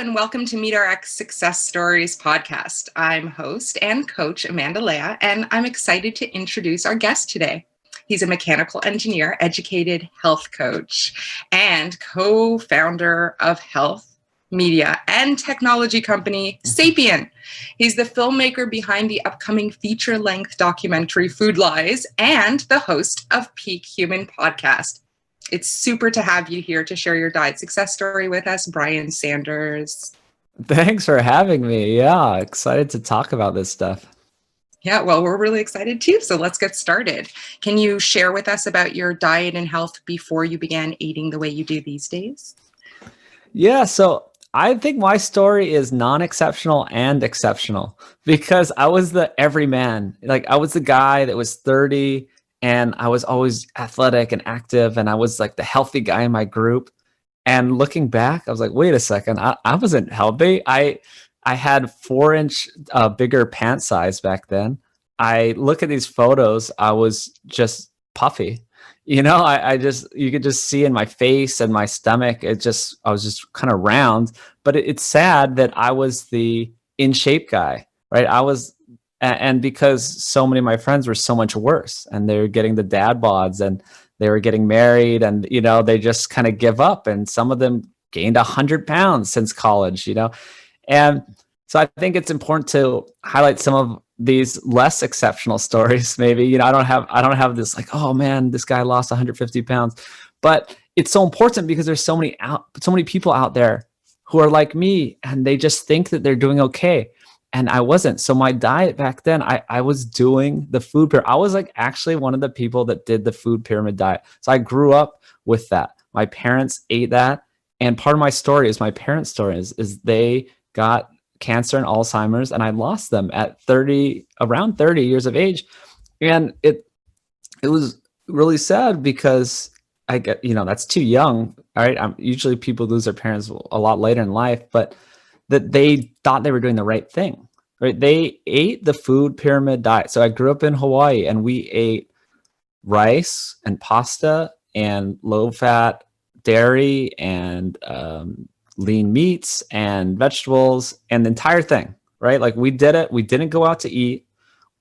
and welcome to Meet RX Success Stories podcast. I'm host and coach Amanda Lea, and I'm excited to introduce our guest today. He's a mechanical engineer, educated health coach, and co-founder of health, media, and technology company Sapien. He's the filmmaker behind the upcoming feature-length documentary Food Lies and the host of Peak Human podcast. It's super to have you here to share your diet success story with us, Brian Sanders. Thanks for having me. Yeah, excited to talk about this stuff. Yeah, well, we're really excited too. So let's get started. Can you share with us about your diet and health before you began eating the way you do these days? Yeah, so I think my story is non-exceptional and exceptional because I was the everyman. Like I was the guy that was 30 and I was always athletic and active and I was like the healthy guy in my group. And looking back, I was like, wait a second, I wasn't healthy. I had 4-inch bigger pant size back then. I look at these photos, I was just puffy. You know, you could just see in my face and my stomach, I was just kind of round. But it's sad that I was the in shape guy, right? And because so many of my friends were so much worse and they were getting the dad bods and they were getting married and, you know, they just kind of give up. And some of them gained 100 pounds since college, you know? And so I think it's important to highlight some of these less exceptional stories. Maybe, you know, I don't have this like, oh man, this guy lost 150 pounds, but it's so important because there's so many people out there who are like me and they just think that they're doing okay. And I wasn't. So my diet back then, I was doing the food pyramid. I was like actually one of the people that did the food pyramid diet. So I grew up with that. My parents ate that. And part of my story is my parents' story is they got cancer and Alzheimer's and I lost them at around 30 years of age. And it was really sad because I get, you know, that's too young. All right. Usually people lose their parents a lot later in life, but that they thought they were doing the right thing, right? They ate the food pyramid diet. So I grew up in Hawaii and we ate rice and pasta and low fat dairy and lean meats and vegetables and the entire thing, right? Like we did it. We didn't go out to eat.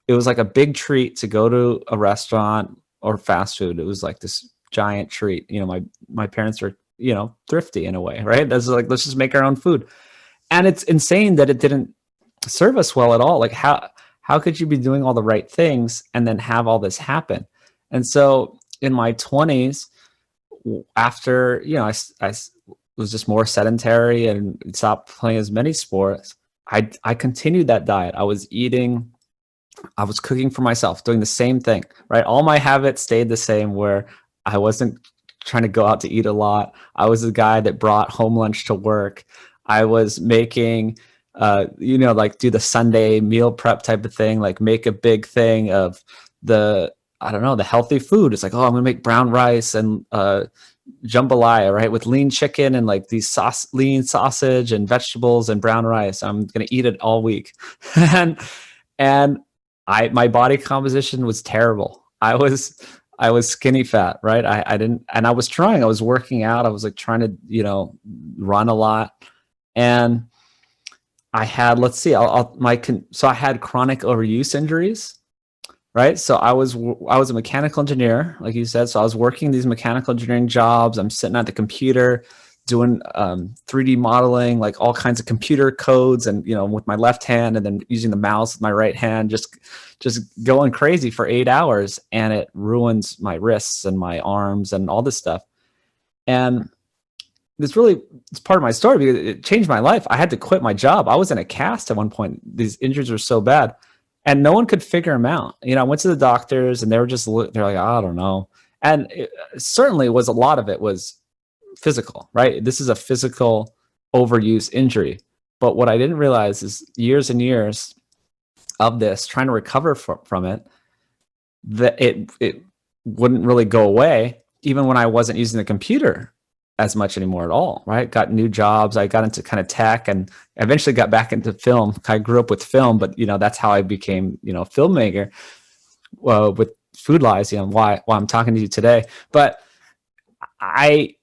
It was like a big treat to go to a restaurant or fast food. It was like this giant treat. You know, my parents were, you know, thrifty in a way, right? That's like, let's just make our own food. And it's insane that it didn't serve us well at all. Like how could you be doing all the right things and then have all this happen? And so in my 20s, after, you know, I was just more sedentary and stopped playing as many sports, I continued that diet. I was cooking for myself, doing the same thing, right? All my habits stayed the same where I wasn't trying to go out to eat a lot. I was the guy that brought home lunch to work. I was making, you know, like do the Sunday meal prep type of thing, like make a big thing of the healthy food. It's like, oh, I'm going to make brown rice and jambalaya, right? With lean chicken and like these lean sausage and vegetables and brown rice. I'm going to eat it all week. and my body composition was terrible. I was skinny fat, right? I was working out. I was like trying to, you know, run a lot. And I had, so I had chronic overuse injuries, right? So I was a mechanical engineer, like you said. So I was working these mechanical engineering jobs. I'm sitting at the computer doing 3D modeling, like all kinds of computer codes and, you know, with my left hand and then using the mouse with my right hand, just going crazy for 8 hours. And it ruins my wrists and my arms and all this stuff. And it's part of my story because it changed my life. I had to quit my job. I was in a cast at one point. These injuries were so bad and no one could figure them out. You know, I went to the doctors and they're like, I don't know. And certainly a lot of it was physical, right? This is a physical overuse injury. But what I didn't realize is years and years of this, trying to recover from it, that it wouldn't really go away even when I wasn't using the computer as much anymore at all, right? Got new jobs. I got into kind of tech and eventually got back into film. I grew up with film, but, you know, that's how I became, you know, a filmmaker with Food Lies, you know, why I'm talking to you today. But I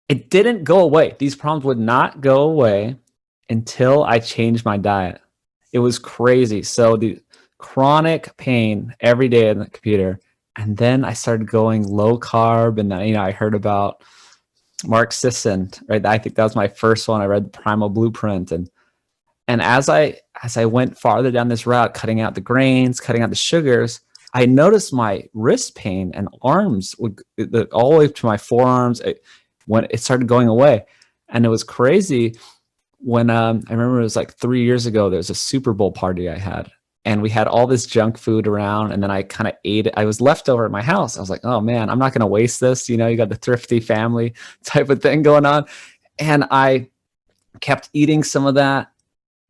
it didn't go away. These problems would not go away until I changed my diet. It was crazy. So the chronic pain every day on the computer. And then I started going low carb. And then, I heard about Mark Sisson, right? I think that was my first one. I read the Primal Blueprint. And as I went farther down this route, cutting out the grains, cutting out the sugars, I noticed my wrist pain and arms would all the way to my forearms. When it started going away. And it was crazy when I remember it was like 3 years ago, there was a Super Bowl party I had, and we had all this junk food around, and then I kind of ate it. I was leftover at my house. I was like, oh man, I'm not going to waste this. You got the thrifty family type of thing going on. And I kept eating some of that,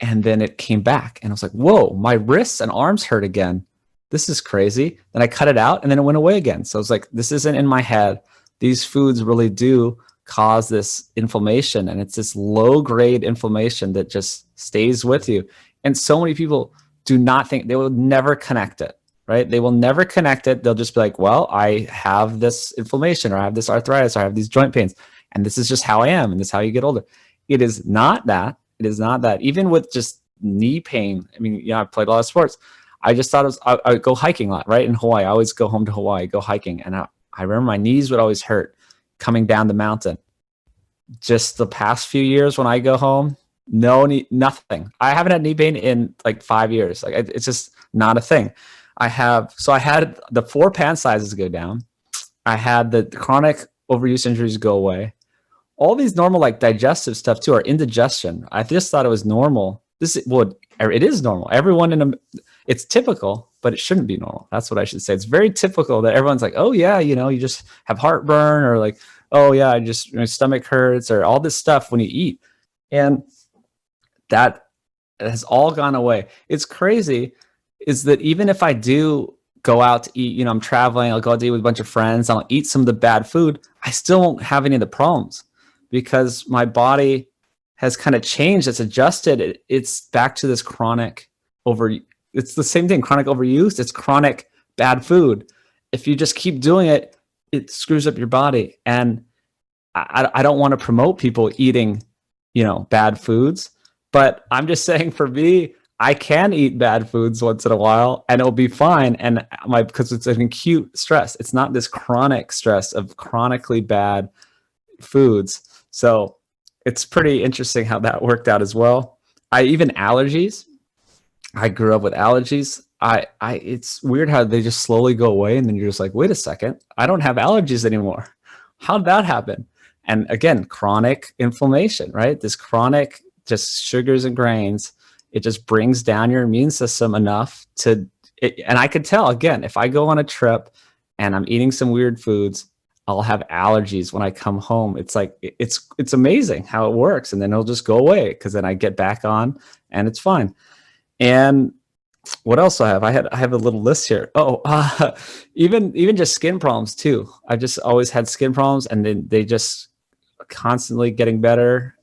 and then it came back, and I was like, whoa, my wrists and arms hurt again. This is crazy. Then I cut it out, and then it went away again. So I was like, this isn't in my head. These foods really do cause this inflammation, and it's this low grade inflammation that just stays with you. And so many people do not think, they will never connect it, right? They will never connect it. They'll just be like, well, I have this inflammation, or I have this arthritis, or I have these joint pains, and this is just how I am, and this is how you get older. It is not that. It is not that. Even with just knee pain, I mean, I played a lot of sports. I just thought I would go hiking a lot, right? In Hawaii, I always go home to Hawaii, go hiking. And I remember my knees would always hurt coming down the mountain. Just the past few years when I go home, nothing. I haven't had knee pain in like 5 years. Like it's just not a thing. I had the 4 pant sizes go down. I had the chronic overuse injuries go away. All these normal like digestive stuff too, or indigestion. I just thought it was normal. It is normal. Everyone it's typical, but it shouldn't be normal. That's what I should say. It's very typical that everyone's like, oh yeah, you just have heartburn, or like, oh yeah, my stomach hurts, or all this stuff when you eat. And that has all gone away. It's crazy is that even if I do go out to eat, I'm traveling, I'll go out to eat with a bunch of friends, I'll eat some of the bad food, I still won't have any of the problems because my body has kind of changed. It's adjusted. It's back to this chronic it's the same thing, chronic overuse. It's chronic bad food. If you just keep doing it, it screws up your body. And I don't want to promote people eating, bad foods, but I'm just saying for me, I can eat bad foods once in a while and it'll be fine. And because it's an acute stress. It's not this chronic stress of chronically bad foods. So it's pretty interesting how that worked out as well. Even allergies. I grew up with allergies. It's weird how they just slowly go away. And then you're just like, wait a second, I don't have allergies anymore. How'd that happen? And again, chronic inflammation, right? This chronic, just sugars and grains, it just brings down your immune system enough and I could tell, again, if I go on a trip and I'm eating some weird foods, I'll have allergies when I come home. It's like, it's amazing how it works. And then it'll just go away because then I get back on and it's fine. And what else do I have? I have a little list here. Even just skin problems too. I've just always had skin problems, and then they just constantly getting better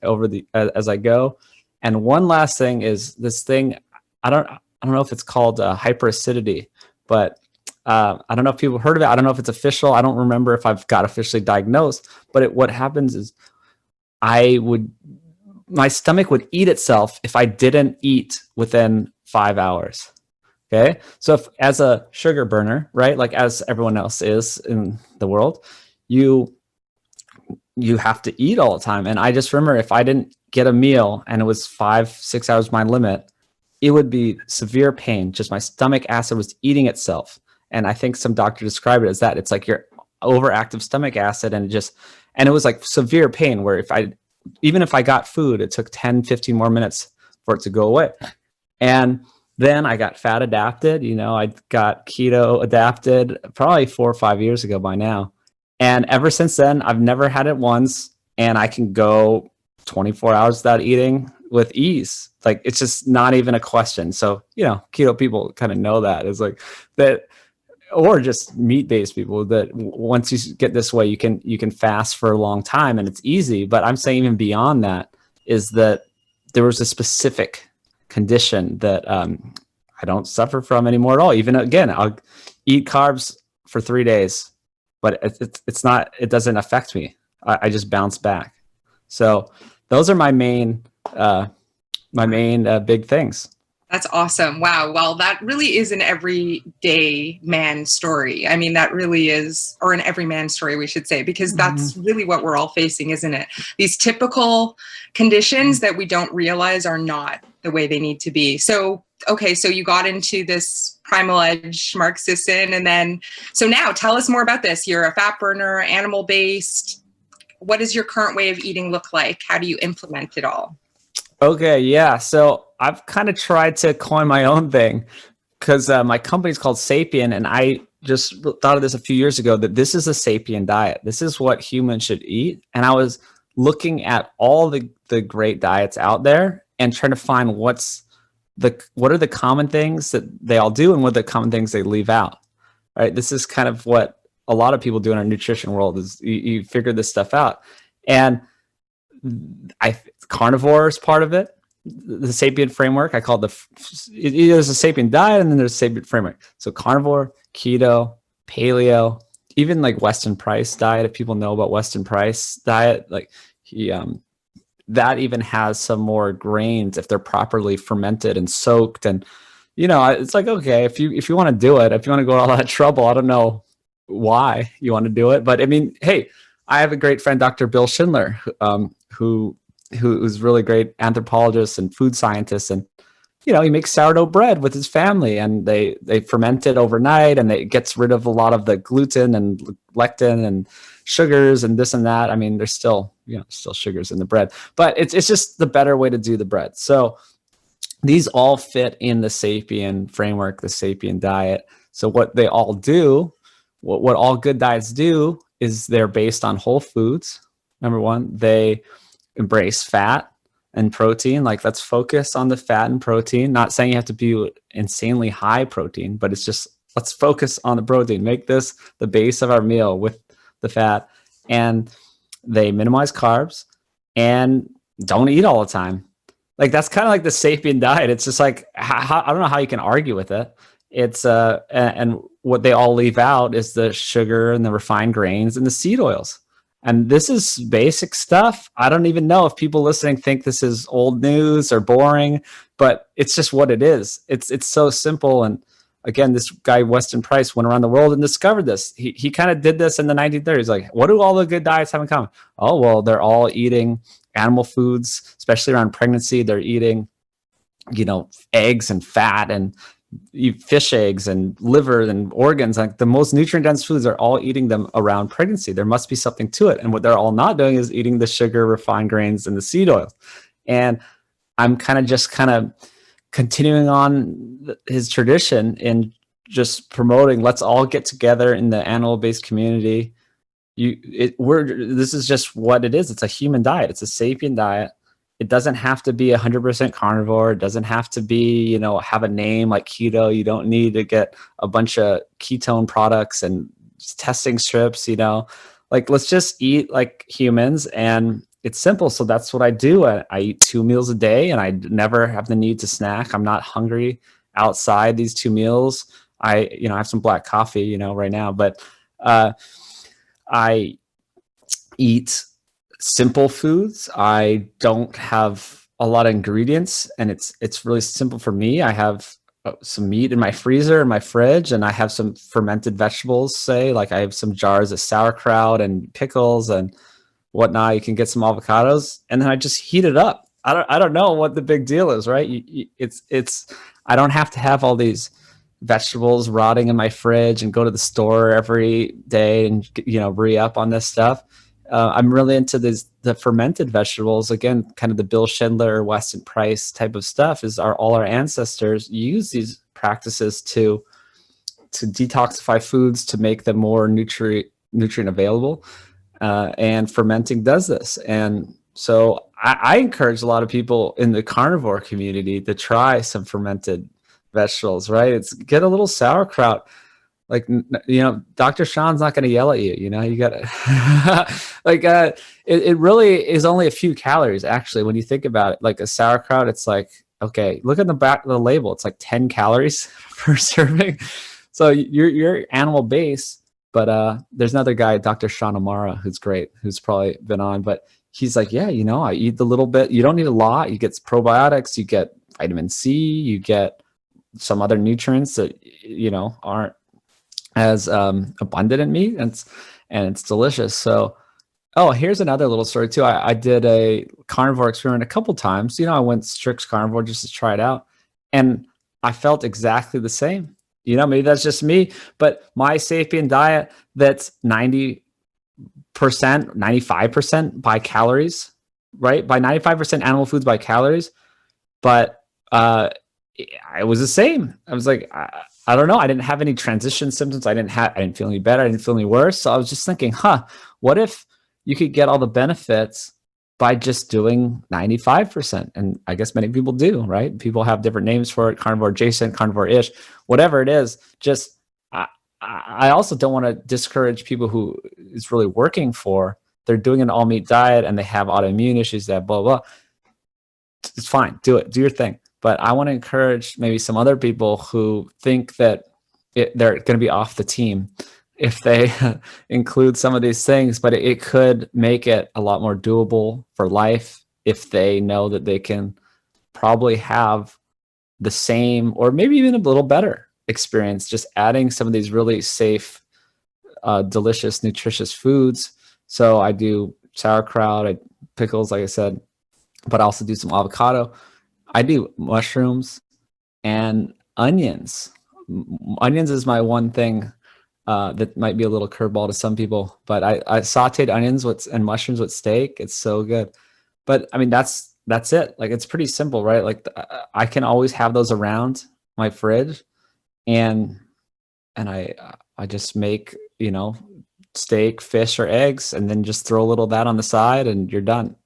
as I go. And one last thing is this thing. I don't know if it's called hyperacidity, but I don't know if people heard of it. I don't know if it's official. I don't remember if I've got officially diagnosed. But what happens is my stomach would eat itself if I didn't eat within 5 hours. Okay. So if, as a sugar burner, right, like as everyone else is in the world, you have to eat all the time. And I just remember if I didn't get a meal and it was 5-6 hours my limit, it would be severe pain. Just my stomach acid was eating itself. And I think some doctor described it as that. It's like your overactive stomach acid, and it was like severe pain where even if I got food, it took 10-15 more minutes for it to go away. And then I got fat adapted. I got keto adapted probably 4 or 5 years ago by now. And ever since then, I've never had it once. And I can go 24 hours without eating with ease. Like, it's just not even a question. So, keto people kind of know that. It's like that, or just meat-based people, that once you get this way, you can fast for a long time and it's easy. But I'm saying even beyond that is that there was a specific condition that I don't suffer from anymore at all. Even again, I'll eat carbs for 3 days, but it doesn't affect me. I just bounce back. So those are my main big things. That's awesome. Wow. Well, that really is an everyday man story. I mean, that really is, or an everyman story, we should say, because that's really what we're all facing, isn't it? These typical conditions that we don't realize are not the way they need to be. So, okay, so you got into this Primal Edge Marxism, and then, so now tell us more about this. You're a fat burner, animal-based. What does your current way of eating look like? How do you implement it all? Okay, yeah. So I've kind of tried to coin my own thing because my company's called Sapien, and I just thought of this a few years ago that this is a Sapien diet. This is what humans should eat. And I was looking at all the great diets out there and trying to find what are the common things that they all do and what are the common things they leave out. Right? This is kind of what a lot of people do in our nutrition world is you figure this stuff out. And carnivore is part of it. The Sapien framework, I call there's a Sapien diet and then there's a Sapien framework. So carnivore, keto, paleo, even like Weston Price diet. If people know about Weston Price diet, like that even has some more grains if they're properly fermented and soaked. And it's like, okay, if you want to do it, if you want to go all that trouble, I don't know why you want to do it, but I mean, hey, I have a great friend, Dr. Bill Schindler, who's really great anthropologist and food scientist, and he makes sourdough bread with his family, and they ferment it overnight, and it gets rid of a lot of the gluten and lectin and sugars and this and that. I mean, there's still sugars in the bread, but it's just the better way to do the bread. So these all fit in the Sapien framework, the Sapien diet. So what they all do, what all good diets do, is they're based on whole foods. Number one, they embrace fat and protein. Like, let's focus on the fat and protein. Not saying you have to be insanely high protein, but it's just, let's focus on the protein. Make this the base of our meal with the fat. And they minimize carbs and don't eat all the time. Like, that's kind of like the Sapien diet. It's just like, I don't know how you can argue with it. It's and what they all leave out is the sugar and the refined grains and the seed oils. And this is basic stuff. I don't even know if people listening think this is old news or boring, but it's just what it is. It's so simple. And again, this guy, Weston Price, went around the world and discovered this. He kind of did this in the 1930s. Like, what do all the good diets have in common? Oh, well, they're all eating animal foods, especially around pregnancy. They're eating, eggs and fat and eat fish eggs and liver and organs. Like, the most nutrient dense foods are all eating them around pregnancy. There must be something to it. And what they're all not doing is eating the sugar, refined grains, and the seed oils. And I'm kind of continuing on his tradition in just promoting, let's all get together in the animal-based community. This is just what it is. It's a human diet. It's a Sapien diet. It doesn't have to be 100% carnivore. It doesn't have to be, have a name like keto. You don't need to get a bunch of ketone products and testing strips, like, let's just eat like humans, and it's simple. So that's what I do. I eat 2 meals a day, and I never have the need to snack. I'm not hungry outside these 2 meals. I have some black coffee, right now, but I eat simple foods. I don't have a lot of ingredients, and it's really simple for me. I have some meat in my freezer, in my fridge, and I have some fermented vegetables. Say, like, I have some jars of sauerkraut and pickles and whatnot. You can get some avocados, and then I just heat it up. I don't know what the big deal is, right? I don't have to have all these vegetables rotting in my fridge and go to the store every day and re-up on this stuff. I'm really into the fermented vegetables. Again, kind of the Bill Schindler, Weston Price type of stuff. All our ancestors use these practices to detoxify foods, to make them more nutrient available. And fermenting does this. And so I encourage a lot of people in the carnivore community to try some fermented vegetables, right? It's get a little sauerkraut. Like, Dr. Sean's not going to yell at you, you got to like, it really is only a few calories. Actually, when you think about it, like a sauerkraut, it's like, okay, look at the back of the label. It's like 10 calories per serving. So you're animal based, But there's another guy, Dr. Shawn who's great, who's probably been on, but he's like, yeah, I eat the little bit. You don't need a lot. You get probiotics, you get vitamin C, you get some other nutrients that, aren't as abundant in meat, and it's delicious. So, oh, here's another little story too. I did a carnivore experiment a couple times. I went strict carnivore just to try it out, and I felt exactly the same. Maybe that's just me, but my sapien diet that's 90%, 95% by calories, right? By 95% animal foods by calories, but it was the same. I was like, I don't know. I didn't have any transition symptoms. I didn't feel any better. I didn't feel any worse. So I was just thinking, what if you could get all the benefits by just doing 95%? And I guess many people do, right? People have different names for it: carnivore adjacent, carnivore-ish, whatever it is. Just, I also don't want to discourage people who it's really working for. They're doing an all meat diet and they have autoimmune issues, that blah, blah. It's fine. Do it. Do your thing. But I want to encourage maybe some other people who think that they're going to be off the team if they include some of these things, but it could make it a lot more doable for life if they know that they can probably have the same or maybe even a little better experience just adding some of these really safe, delicious, nutritious foods. So I do sauerkraut, pickles, like I said, but I also do some avocado. I do mushrooms and onions. Onions is my one thing that might be a little curveball to some people, but I sauteed onions and mushrooms with steak. It's so good. But I mean, that's it. Like, it's pretty simple, right? Like, I can always have those around my fridge, and I just make, steak, fish, or eggs, and then just throw a little of that on the side and you're done.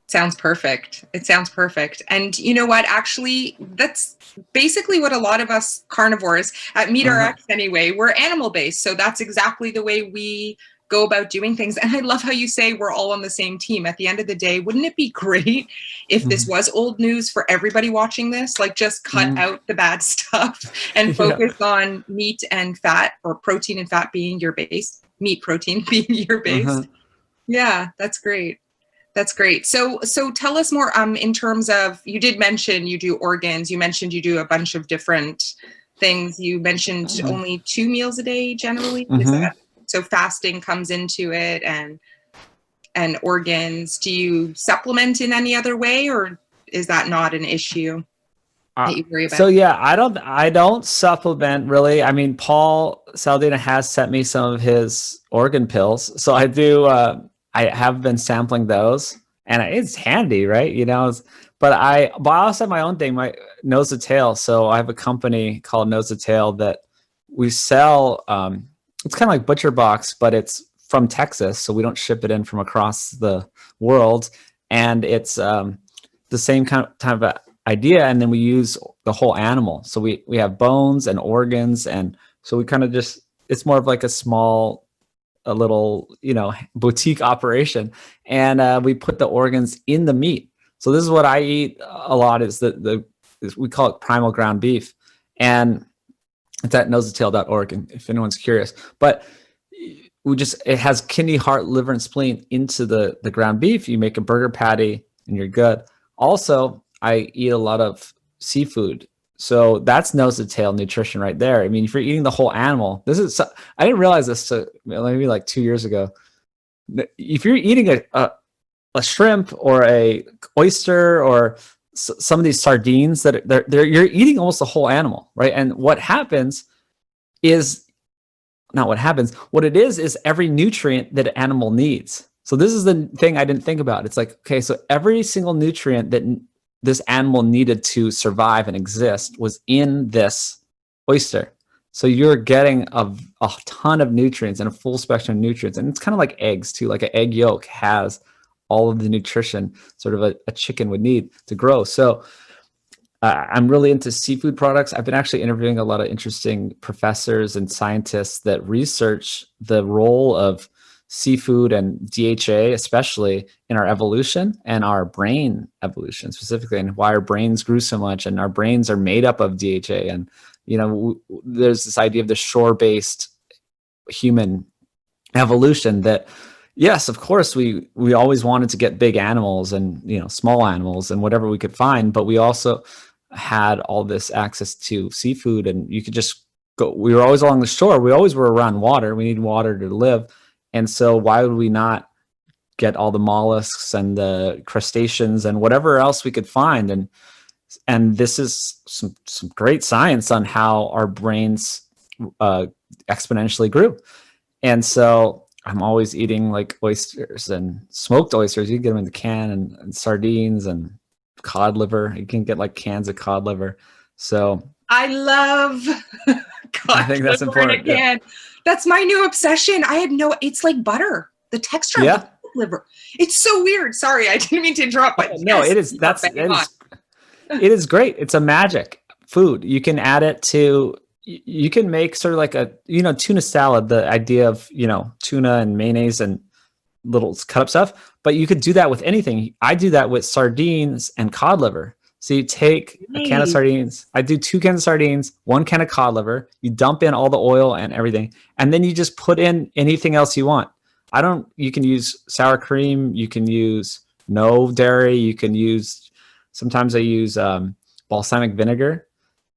Sounds perfect. It sounds perfect. And you know what? Actually, that's basically what a lot of us carnivores at MeatRx anyway, we're animal based. So that's exactly the way we go about doing things. And I love how you say we're all on the same team. At the end of the day, wouldn't it be great if this was old news for everybody watching this? Like, just cut out the bad stuff and focus on meat and fat, or protein and fat being your base, meat, protein being your base. Yeah, that's great. That's great. So tell us more in terms of, you did mention you do organs. You mentioned you do a bunch of different things. You mentioned only 2 meals a day generally. Is that, so fasting comes into it, and organs. Do you supplement in any other way, or is that not an issue that you worry about? So yeah, I don't supplement really. I mean, Paul Saldana has sent me some of his organ pills. So I do, I have been sampling those, and it's handy, right? But I also have my own thing, my Nose to Tail. So I have a company called Nose to Tail that we sell. It's kind of like Butcher Box, but it's from Texas, so we don't ship it in from across the world. And it's the same kind of idea, and then we use the whole animal. So we have bones and organs, and so we kind of just, it's more of like a little, boutique operation, and we put the organs in the meat. So this is what I eat a lot, is we call it Primal ground beef, and it's at nosetotail.org if anyone's curious. But it has kidney, heart, liver, and spleen into the ground beef. You make a burger patty and you're good. Also, I eat a lot of seafood. So that's nose to tail nutrition right there. I mean, if you're eating the whole animal, I didn't realize this maybe like 2 years ago. If you're eating a shrimp or a oyster or some of these sardines, you're eating almost the whole animal, right? And what it is every nutrient that an animal needs. So this is the thing I didn't think about. It's like, okay, so every single nutrient that this animal needed to survive and exist was in this oyster. So you're getting a ton of nutrients and a full spectrum of nutrients. And it's kind of like eggs too. Like an egg yolk has all of the nutrition sort of a chicken would need to grow. So I'm really into seafood products. I've been actually interviewing a lot of interesting professors and scientists that research the role of seafood and DHA, especially in our evolution and our brain evolution specifically, and why our brains grew so much. And our brains are made up of DHA. And, there's this idea of the shore-based human evolution that, yes, of course, we always wanted to get big animals and, small animals and whatever we could find, but we also had all this access to seafood, and you could just go. We were always along the shore. We always were around water. We need water to live. And so why would we not get all the mollusks and the crustaceans and whatever else we could find? And this is some great science on how our brains exponentially grew. And so I'm always eating like oysters and smoked oysters. You can get them in the can, and sardines and cod liver. You can get like cans of cod liver. So I love cod I think that's liver important. in a can. That's my new obsession. It's like butter. The texture of the liver. It's so weird. Sorry, I didn't mean to interrupt. But no, it is. It is great. It's a magic food. You can add it to. You can make sort of like a tuna salad. The idea of tuna and mayonnaise and little cut up stuff. But you could do that with anything. I do that with sardines and cod liver. So you take a can of sardines. I do 2 cans of sardines, 1 can of cod liver. You dump in all the oil and everything, and then you just put in anything else you want. You can use sour cream. You can use no dairy. You can use, sometimes I use balsamic vinegar.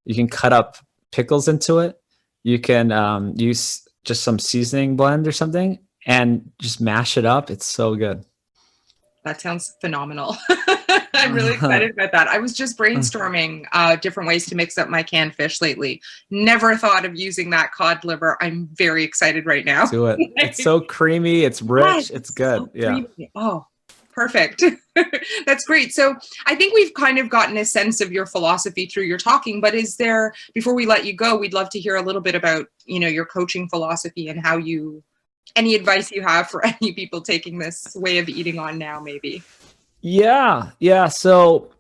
You can cut up pickles into it. You can use just some seasoning blend or something and just mash it up. It's so good. That sounds phenomenal. I'm really excited about that. I was just brainstorming different ways to mix up my canned fish lately. Never thought of using that cod liver. I'm very excited right now. Do it. It's so creamy. It's rich. Yes, it's good. So yeah. Oh, perfect. That's great. So I think we've kind of gotten a sense of your philosophy through your talking, but before we let you go, we'd love to hear a little bit about, your coaching philosophy and how any advice you have for any people taking this way of eating on now, maybe. Yeah. So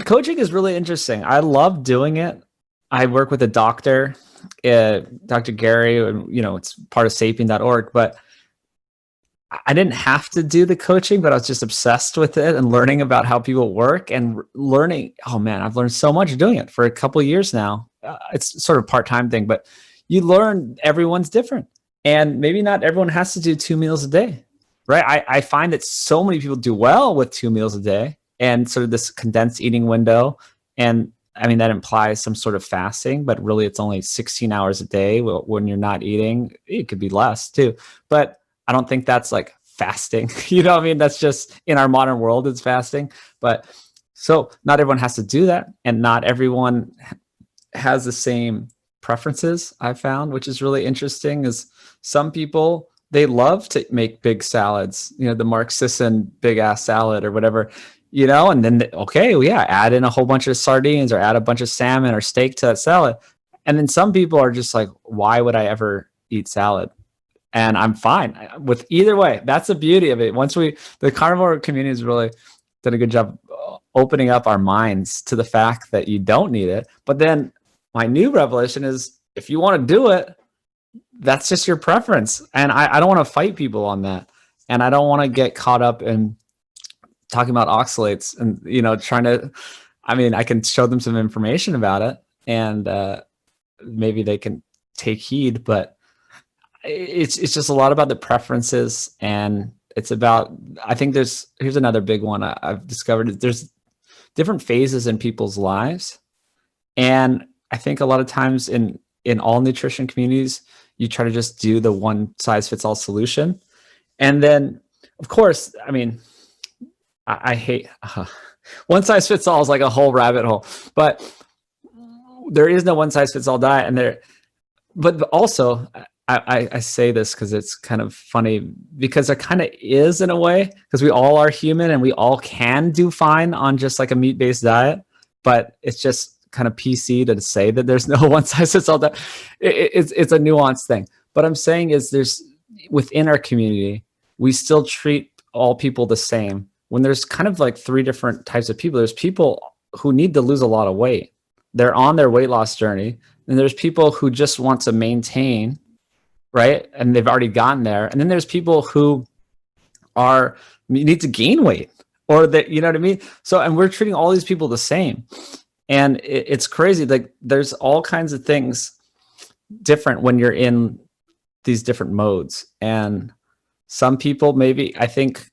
coaching is really interesting. I love doing it. I work with a doctor, Dr. Gary, it's part of sapien.org, but I didn't have to do the coaching, but I was just obsessed with it and learning about how people work and learning. Oh man, I've learned so much doing it for a couple of years now. It's sort of a part-time thing, but you learn everyone's different. And maybe not everyone has to do 2 meals a day, right? I find that so many people do well with 2 meals a day and sort of this condensed eating window. And I mean, that implies some sort of fasting, but really it's only 16 hours a day when you're not eating. It could be less too, but I don't think that's like fasting. I mean, that's just in our modern world, it's fasting. But so not everyone has to do that. And not everyone has the same preferences, I found, which is really interesting. Is some people, they love to make big salads, the Mark Sisson big ass salad or whatever, and then, add in a whole bunch of sardines or add a bunch of salmon or steak to that salad. And then some people are just like, why would I ever eat salad? And I'm fine with either way. That's the beauty of it. The carnivore community has really done a good job opening up our minds to the fact that you don't need it. But then my new revelation is, if you want to do it, that's just your preference. And I don't want to fight people on that. And I don't want to get caught up in talking about oxalates and, I can show them some information about it and maybe they can take heed, but it's just a lot about the preferences. And it's about, I think here's another big one I've discovered. There's different phases in people's lives. And I think a lot of times in all nutrition communities, you try to just do the one size fits all solution. And then, of course, I hate one size fits all is like a whole rabbit hole, but there is no one size fits all diet. But also I say this because it's kind of funny, because there kind of is in a way, because we all are human and we all can do fine on just like a meat-based diet, but it's just kind of PC to say that there's no one size fits all diet. It's a nuanced thing. But I'm saying is there's, within our community, we still treat all people the same. When there's kind of like 3 different types of people, there's people who need to lose a lot of weight. They're on their weight loss journey. And there's people who just want to maintain, right? And they've already gotten there. And then there's people who need to gain weight, or that, you know what I mean? So, and we're treating all these people the same. And it's crazy. Like there's all kinds of things different when you're in these different modes. And some people, maybe, I think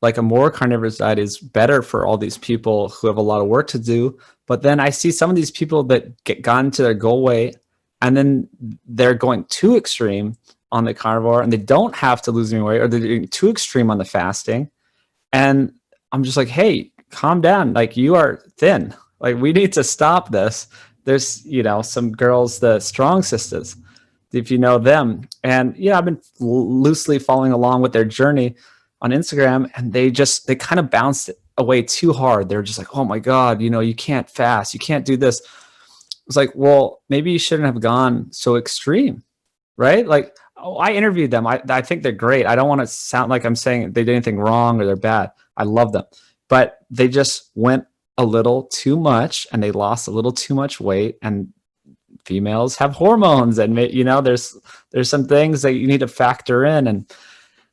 like a more carnivorous diet is better for all these people who have a lot of work to do. But then I see some of these people that get gotten to their goal weight and then they're going too extreme on the carnivore and they don't have to lose any weight, or they're doing too extreme on the fasting. And I'm just like, hey, calm down. Like, you are thin. Like, we need to stop this. There's, some girls, the Strong Sisters, if you know them. And I've been loosely following along with their journey on Instagram, and they kind of bounced away too hard. They're just like, oh my God, you can't fast. You can't do this. It's like, well, maybe you shouldn't have gone so extreme, right? Like, I interviewed them. I think they're great. I don't want to sound like I'm saying they did anything wrong or they're bad. I love them. But they just went a little too much and they lost a little too much weight. And females have hormones, and there's some things that you need to factor in. And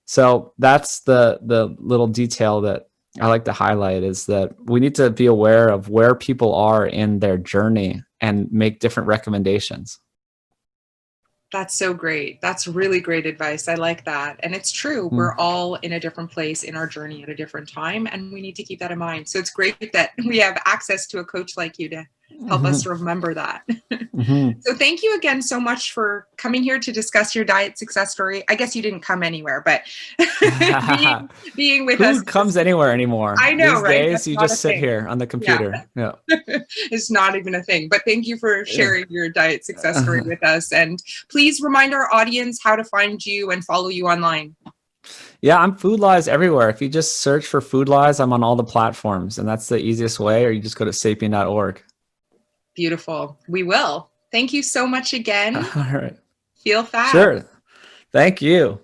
so that's the little detail that I like to highlight, is that we need to be aware of where people are in their journey and make different recommendations. That's so great. That's really great advice. I like that. And it's true. We're all in a different place in our journey at a different time, and we need to keep that in mind. So it's great that we have access to a coach like you to help us remember that. So thank you again so much for coming here to discuss your diet success story. I guess you didn't come anywhere, but being with us. Who comes anywhere anymore? I know, these right? days, That's you not just sit here on the computer. Yeah. It's not even a thing. But thank you for sharing your diet success story with us. And please remind our audience how to find you and follow you online. Yeah, I'm Food Lies everywhere. If you just search for Food Lies, I'm on all the platforms, and that's the easiest way, or you just go to sapien.org. Beautiful. We will. Thank you so much again. All right. Feel fab. Sure. Thank you.